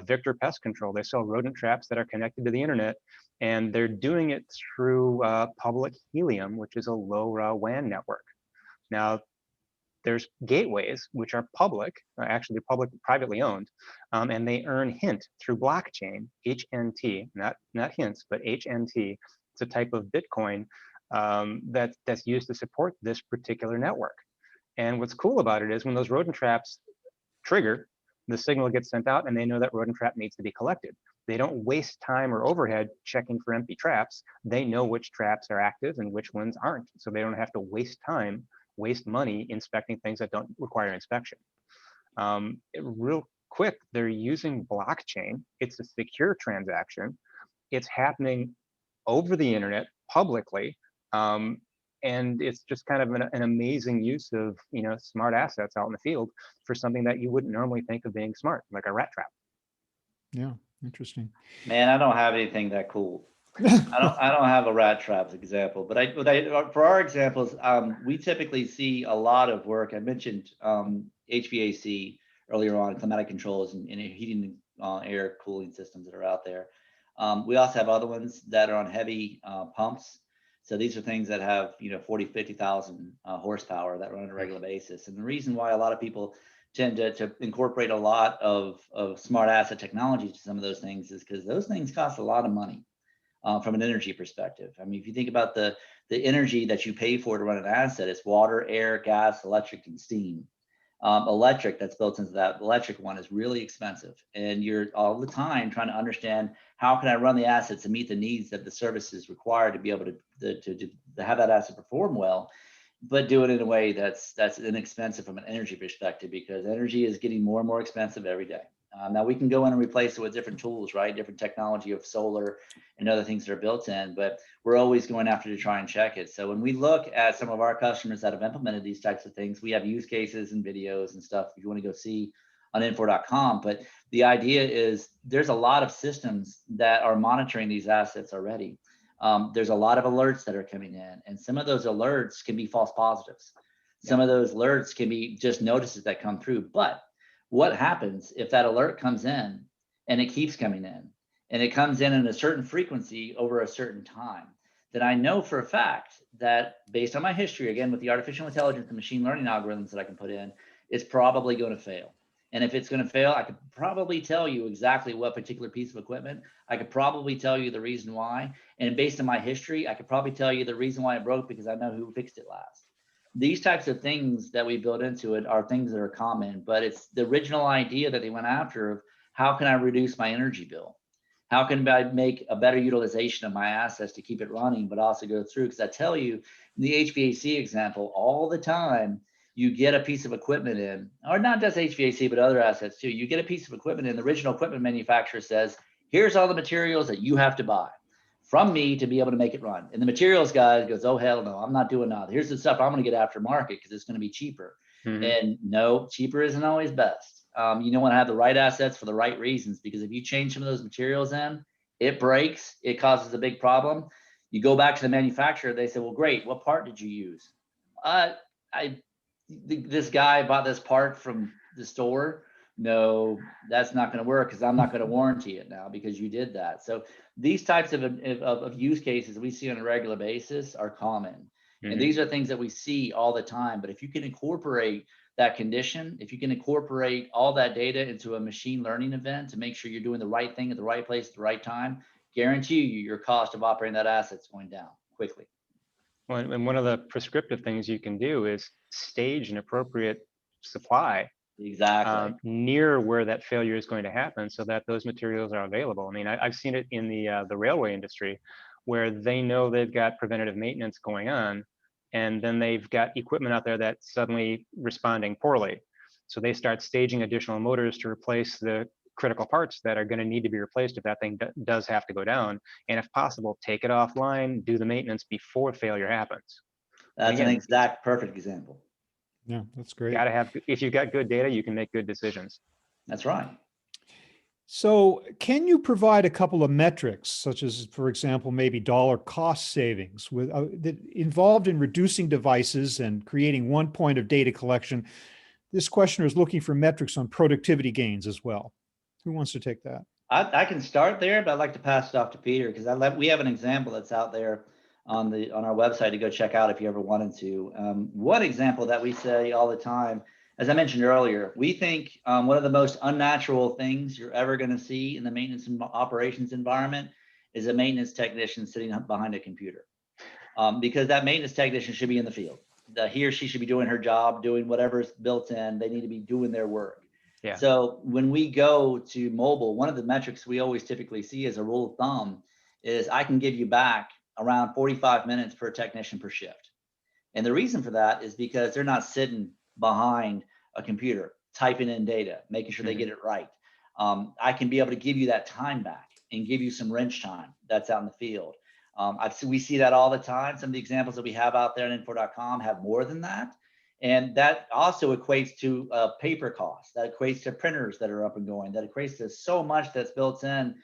Victor Pest Control. They sell rodent traps that are connected to the internet, and they're doing it through public helium, which is a low WAN network. Now, there's gateways, which are public, actually public, privately owned, and they earn hint through blockchain, HNT, not hints, but HNT. It's a type of Bitcoin that's used to support this particular network. And what's cool about it is when those rodent traps trigger, the signal gets sent out and they know that rodent trap needs to be collected. They don't waste time or overhead checking for empty traps. They know which traps are active and which ones aren't. So they don't have to waste time, waste money inspecting things that don't require inspection. Real quick, they're using blockchain. It's a secure transaction. It's happening over the internet publicly. And it's just kind of an amazing use of smart assets out in the field for something that you wouldn't normally think of being smart, like a rat trap. Yeah, interesting. Man, I don't have anything that cool. I don't have a rat trap example, but for our examples, we typically see a lot of work. I mentioned HVAC earlier on, climatic controls and heating air cooling systems that are out there. We also have other ones that are on heavy pumps. So these are things that have 40, 50,000 horsepower that run on a regular basis. And the reason why a lot of people tend to incorporate a lot of smart asset technology to some of those things is because those things cost a lot of money from an energy perspective. I mean, if you think about the energy that you pay for to run an asset, it's water, air, gas, electric, and steam. Electric that's built into that electric one is really expensive. And you're all the time trying to understand how can I run the assets to meet the needs that the services require to be able to have that asset perform well, but do it in a way that's inexpensive from an energy perspective, because energy is getting more and more expensive every day. Now we can go in and replace it with different tools, right? Different technology of solar and other things that are built in, but we're always going after to try and check it. So when we look at some of our customers that have implemented these types of things, we have use cases and videos and stuff if you want to go see on infor.com. But the idea is there's a lot of systems that are monitoring these assets already. There's a lot of alerts that are coming in, and some of those alerts can be false positives. Some of those alerts can be just notices that come through. But what happens if that alert comes in and it keeps coming in, and it comes in a certain frequency over a certain time? Then I know for a fact that based on my history, again, with the artificial intelligence and machine learning algorithms that I can put in, it's probably going to fail. And if it's going to fail, I could probably tell you exactly what particular piece of equipment. I could probably tell you the reason why. And based on my history, I could probably tell you the reason why it broke, because I know who fixed it last. These types of things that we build into it are things that are common, but it's the original idea that they went after of how can I reduce my energy bill? How can I make a better utilization of my assets to keep it running, but also go through? Because I tell you, in the HVAC example, all the time, you get a piece of equipment in, or not just HVAC, but other assets too. You get a piece of equipment in, the original equipment manufacturer says, here's all the materials that you have to buy from me to be able to make it run. And the materials guy goes, oh, hell no, I'm not doing that. Here's the stuff I'm going to get aftermarket because it's going to be cheaper. Mm-hmm. And no, cheaper isn't always best. You don't want to have the right assets for the right reasons, because if you change some of those materials in, it breaks, it causes a big problem. You go back to the manufacturer, they say, well, great, what part did you use? This guy bought this part from the store. No, that's not going to work because I'm not going to warranty it now because you did that. So these types of use cases we see on a regular basis are common. Mm-hmm. And these are things that we see all the time. But if you can incorporate that condition, if you can incorporate all that data into a machine learning event to make sure you're doing the right thing at the right place at the right time, guarantee you your cost of operating that asset is going down quickly. Well, and one of the prescriptive things you can do is stage an appropriate supply exactly near where that failure is going to happen, so that those materials are available. I mean, I've seen it in the railway industry, where they know they've got preventative maintenance going on, and then they've got equipment out there that's suddenly responding poorly. So they start staging additional motors to replace the critical parts that are going to need to be replaced if that thing does have to go down. And if possible, take it offline, do the maintenance before failure happens. That's an exact perfect example. Yeah, that's great. Got to have, if you've got good data, you can make good decisions. That's right. So can you provide a couple of metrics, such as, for example, maybe dollar cost savings with that involved in reducing devices and creating one point of data collection? This questioner is looking for metrics on productivity gains as well. Who wants to take that? I can start there, but I'd like to pass it off to Peter, because we have an example that's out there on our website to go check out if you ever wanted to. One example that we say all the time, as I mentioned earlier, we think one of the most unnatural things you're ever going to see in the maintenance and operations environment is a maintenance technician sitting behind a computer, because that maintenance technician should be in the field. He or she should be doing her job, doing whatever's built in. They need to be doing their work. Yeah. So when we go to mobile, one of the metrics we always typically see as a rule of thumb is I can give you back around 45 minutes per technician per shift. And the reason for that is because they're not sitting behind a computer typing in data, making sure they get it right. I can be able to give you that time back and give you some wrench time that's out in the field. We see that all the time. Some of the examples that we have out there on infor.com have more than that. And that also equates to paper costs. That equates to printers that are up and going. That equates to so much that's built in.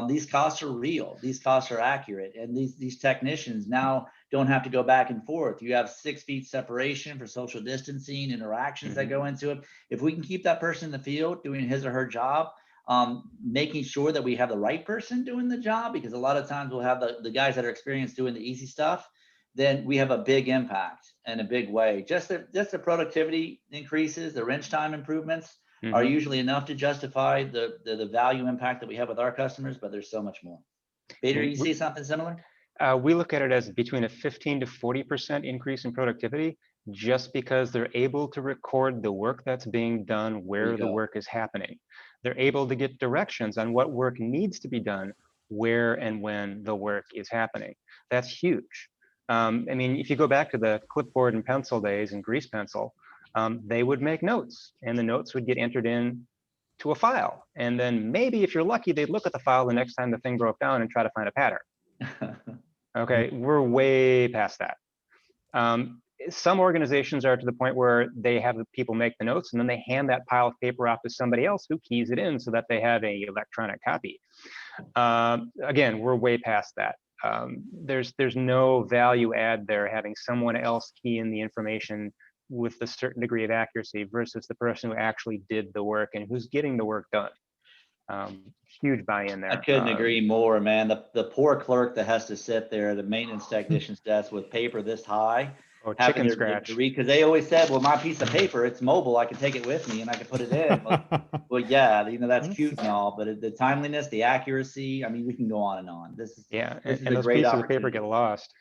These costs are real. These costs are accurate. And these technicians now don't have to go back and forth. You have 6 feet separation for social distancing, interactions that go into it. If we can keep that person in the field doing his or her job, making sure that we have the right person doing the job, because a lot of times we'll have the guys that are experienced doing the easy stuff, then we have a big impact in a big way. Just the productivity increases, the wrench time improvements are usually enough to justify the value impact that we have with our customers, but there's so much more. Peter, you see something similar? We look at it as between a 15 to 40% increase in productivity just because they're able to record the work that's being done where the work is happening. They're able to get directions on what work needs to be done where and when the work is happening. That's huge. I mean, if you go back to the clipboard and pencil days and grease pencil, they would make notes, and the notes would get entered in to a file. And then maybe if you're lucky, they'd look at the file the next time the thing broke down and try to find a pattern. Okay, we're way past that. Some organizations are to the point where they have the people make the notes and then they hand that pile of paper off to somebody else who keys it in so that they have a electronic copy. Again, we're way past that. There's no value add there having someone else key in the information with a certain degree of accuracy versus the person who actually did the work and who's getting the work done. Huge buy-in there. I couldn't agree more, man. The poor clerk that has to sit there at the maintenance technician's desk with paper this high. Or chicken scratch. Because they always said, well, my piece of paper, it's mobile. I can take it with me and I can put it in. Well, yeah, you know, that's cute and all, but the timeliness, the accuracy, I mean, we can go on and on. This is and those pieces of paper get lost.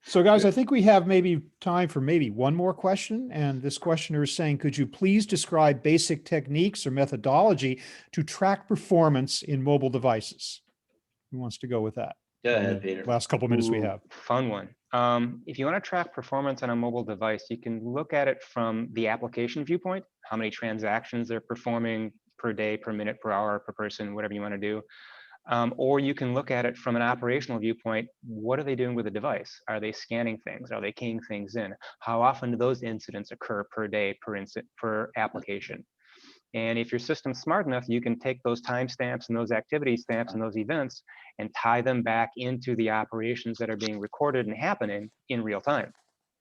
So guys, I think we have maybe time for maybe one more question. And this questioner is saying, could you please describe basic techniques or methodology to track performance in mobile devices? Who wants to go with that? Go ahead, Peter. Last couple of minutes we have. Fun one. If you want to track performance on a mobile device, you can look at it from the application viewpoint, how many transactions they're performing per day, per minute, per hour, per person, whatever you want to do. Or you can look at it from an operational viewpoint. What are they doing with the device? Are they scanning things? Are they keying things in? How often do those incidents occur per day, per application? And if your system's smart enough, you can take those timestamps and those activity stamps and those events and tie them back into the operations that are being recorded and happening in real time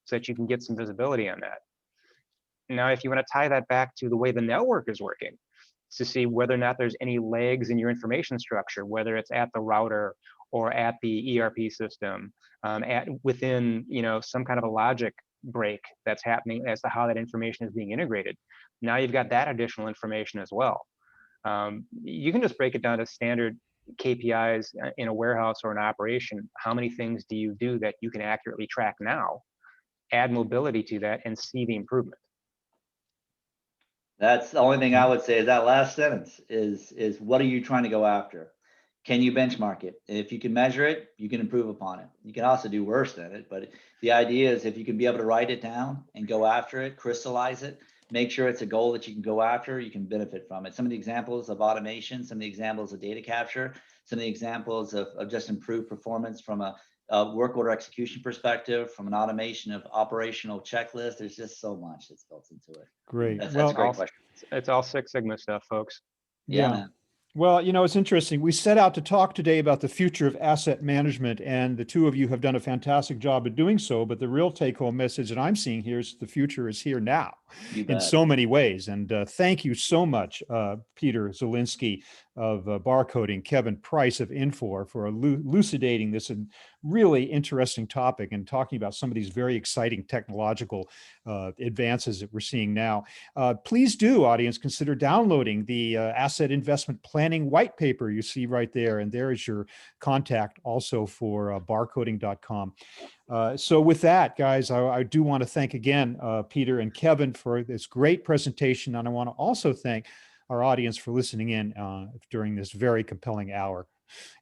so that you can get some visibility on that. Now, if you want to tie that back to the way the network is working, to see whether or not there's any lags in your information structure, whether it's at the router or at the ERP system, within some kind of a logic break that's happening as to how that information is being integrated. Now you've got that additional information as well. You can just break it down to standard KPIs in a warehouse or an operation. How many things do you do that you can accurately track now? Add mobility to that and see the improvement. That's the only thing I would say is that last sentence is what are you trying to go after? Can you benchmark it? If you can measure it, you can improve upon it. You can also do worse than it, but the idea is if you can be able to write it down and go after it, crystallize it, make sure it's a goal that you can go after, you can benefit from it. Some of the examples of automation, some of the examples of data capture, some of the examples of just improved performance from a work order execution perspective, from an automation of operational checklist. There's just so much that's built into it. Great. That's a great question. It's all Six Sigma stuff, folks. Yeah. Man. Well, it's interesting. We set out to talk today about the future of asset management, and the two of you have done a fantastic job of doing so. But the real take-home message that I'm seeing here is the future is here now in so many ways. And thank you so much, Peter Zalinski of Barcoding, Kevin Price of Infor, for elucidating this really interesting topic and talking about some of these very exciting technological advances that we're seeing now. Please do, audience, consider downloading the asset investment planning white paper you see right there. And there is your contact also for barcoding.com. So with that, guys, I do want to thank again, Peter and Kevin, for this great presentation. And I want to also thank our audience for listening in during this very compelling hour.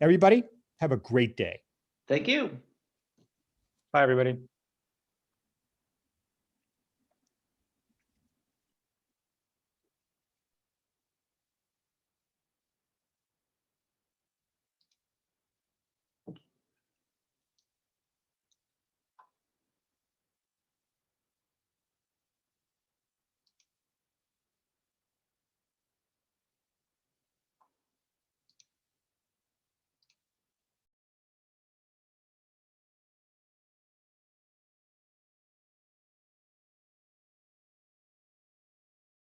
Everybody, have a great day. Thank you. Bye, everybody.